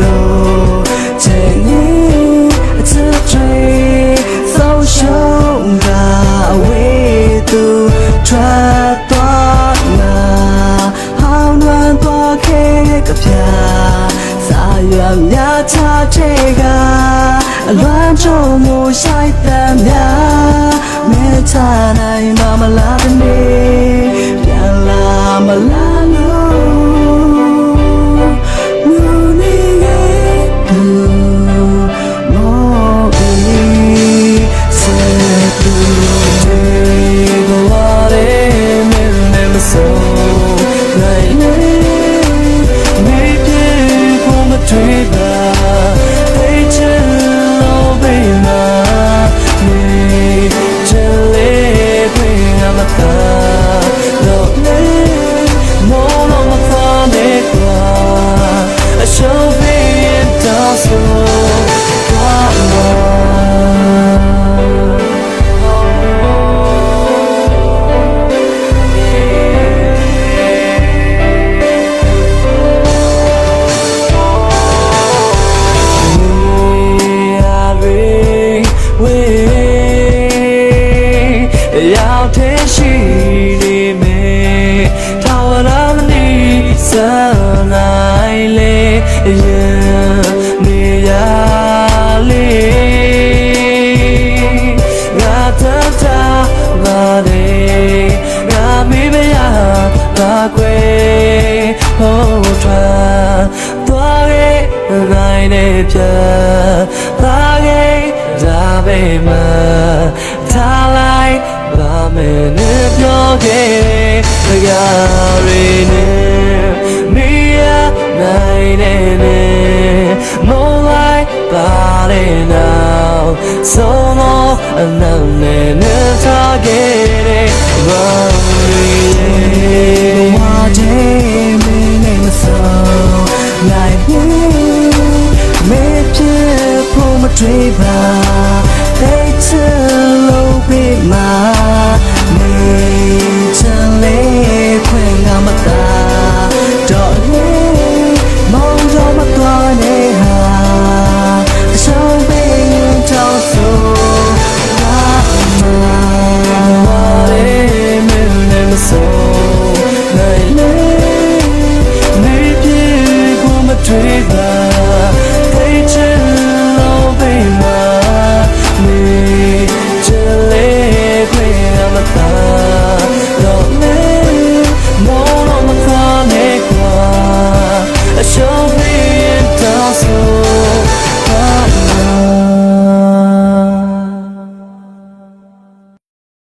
လို့ချင်ရင်အချစ်တွေဆုံးရှုံးကအဝေးသူထွက်သွားနာဟောင်းနှံသွားခဲ့ကပြစာရွက်များချချေကအလွမ်းကြုံမှုရှိုက်တဲ့များမဲချနိုင်မလားတနေ့ပြန်လာမလားလို့လူနေရဲ့သူမောပြီးစေသူကိုဝါရဲမင်းနဲ့မစိုးနိုင်နေမိပြေဖို့မတွေ့ပါရောက်တဲ့ရှိနေမယ်ထာဝရမနီစနိုင်လေရင်နေရလေငါတတ်တာပါတယ်ငါမိမရပါကွယ်ဟိုးထွက်သွားခဲ့နိုင်တဲ့ပြသွားခဲ့ဒါပေမဲ့ထားလိုက်ဘာမဲနဲ့ပြောခဲ့တဲ့ကြရည်နဲ့မီးရနိုင်တဲ့မုန်းလိုက်ပါလေနောက်ဆုံးမအနံနဲ့ထားခဲ့တဲ့ဘာရည်ဝါချေမင်းနဲ့မဆုံးနိုင်ဘူးမေ့ဖြစ်ဖို့မတွေ့ပါ